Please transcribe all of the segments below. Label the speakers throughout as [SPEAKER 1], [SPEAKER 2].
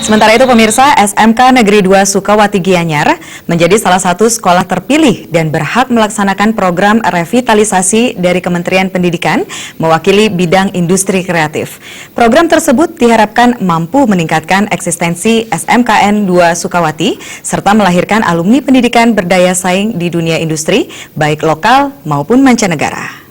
[SPEAKER 1] Sementara itu pemirsa, SMK Negeri 2 Sukawati Gianyar menjadi salah satu sekolah terpilih dan berhak melaksanakan program revitalisasi dari Kementerian Pendidikan mewakili bidang industri kreatif. Program tersebut diharapkan mampu meningkatkan eksistensi SMKN 2 Sukawati serta melahirkan alumni pendidikan berdaya saing di dunia industri baik lokal maupun mancanegara.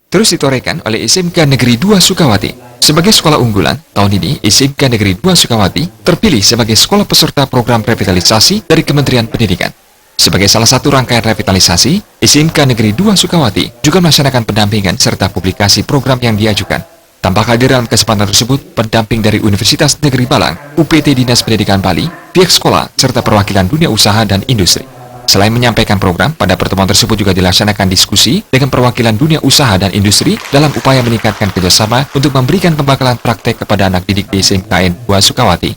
[SPEAKER 2] Terus ditorehkan oleh SMK Negeri 2 Sukawati. Sebagai sekolah unggulan, tahun ini SMK Negeri 2 Sukawati terpilih sebagai sekolah peserta program revitalisasi dari Kementerian Pendidikan. Sebagai salah satu rangkaian revitalisasi, SMK Negeri 2 Sukawati juga melaksanakan pendampingan serta publikasi program yang diajukan. Tampak hadir dalam kesempatan tersebut pendamping dari Universitas Negeri Balang, UPT Dinas Pendidikan Bali, pihak sekolah, serta perwakilan dunia usaha dan industri. Selain menyampaikan program, pada pertemuan tersebut juga dilaksanakan diskusi dengan perwakilan dunia usaha dan industri dalam upaya meningkatkan kerjasama untuk memberikan pembekalan praktek kepada anak didik di SMKN 2 Sukawati.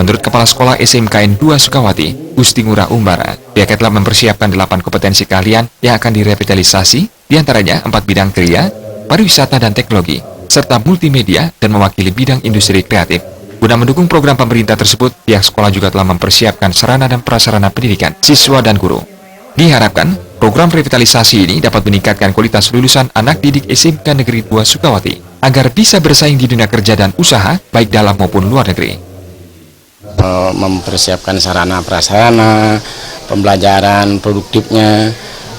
[SPEAKER 2] Menurut Kepala Sekolah SMKN 2 Sukawati, Gusti Ngurah Umbara, pihaknya telah mempersiapkan 8 kompetensi keahlian yang akan direvitalisasi, diantaranya 4 bidang kriya, pariwisata dan teknologi, serta multimedia dan mewakili bidang industri kreatif. Guna mendukung program pemerintah tersebut, pihak sekolah juga telah mempersiapkan sarana dan prasarana pendidikan, siswa dan guru. Diharapkan, program revitalisasi ini dapat meningkatkan kualitas lulusan anak didik SMK Negeri 2 Sukawati agar bisa bersaing di dunia kerja dan usaha, baik dalam maupun luar negeri.
[SPEAKER 3] Mempersiapkan sarana prasarana, pembelajaran produktifnya.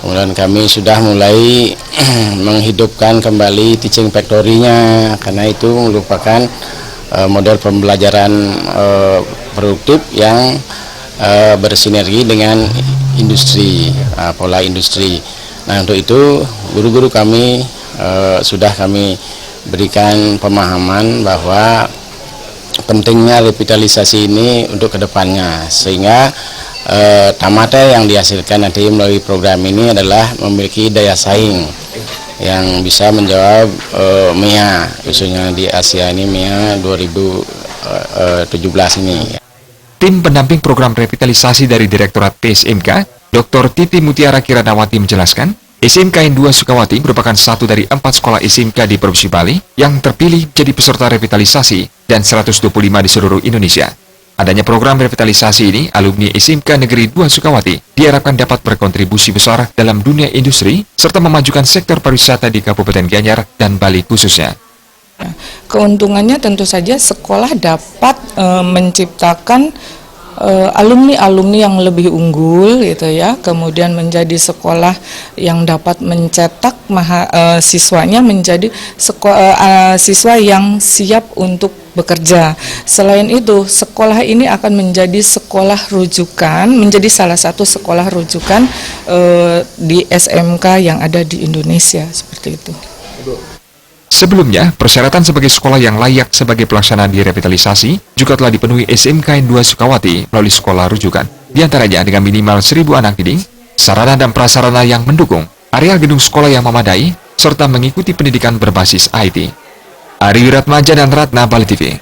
[SPEAKER 3] Kemudian kami sudah mulai menghidupkan kembali teaching factory-nya, karena itu merupakan model pembelajaran produktif yang bersinergi dengan industri, pola industri. Nah, untuk itu guru-guru kami sudah kami berikan pemahaman bahwa pentingnya revitalisasi ini untuk kedepannya, sehingga tamatnya yang dihasilkan nanti melalui program ini adalah memiliki daya saing yang bisa menjawab MEA, khususnya di Asia ini MEA 2017 ini.
[SPEAKER 2] Tim pendamping program revitalisasi dari Direktorat PSMK, Dr. Titi Mutiara Kiranawati menjelaskan, SMKN 2 Sukawati merupakan satu dari 4 sekolah SMK di Provinsi Bali yang terpilih jadi peserta revitalisasi dan 125 di seluruh Indonesia. Adanya program revitalisasi ini, alumni SMK Negeri 2 Sukawati diharapkan dapat berkontribusi besar dalam dunia industri serta memajukan sektor pariwisata di Kabupaten Gianyar dan Bali khususnya.
[SPEAKER 4] Keuntungannya tentu saja sekolah dapat menciptakan alumni-alumni yang lebih unggul gitu ya, kemudian menjadi sekolah yang dapat mencetak siswanya menjadi siswa yang siap untuk bekerja. Selain itu, sekolah ini akan menjadi sekolah rujukan, menjadi salah satu sekolah rujukan di SMK yang ada di Indonesia, seperti itu.
[SPEAKER 2] Sebelumnya, persyaratan sebagai sekolah yang layak sebagai pelaksanaan di revitalisasi juga telah dipenuhi SMKN 2 Sukawati melalui sekolah rujukan. Di antaranya dengan minimal 1.000 anak didik, sarana dan prasarana yang mendukung, area gedung sekolah yang memadai, serta mengikuti pendidikan berbasis IT. Ari Wiratmaja dan Ratna, Bali TV.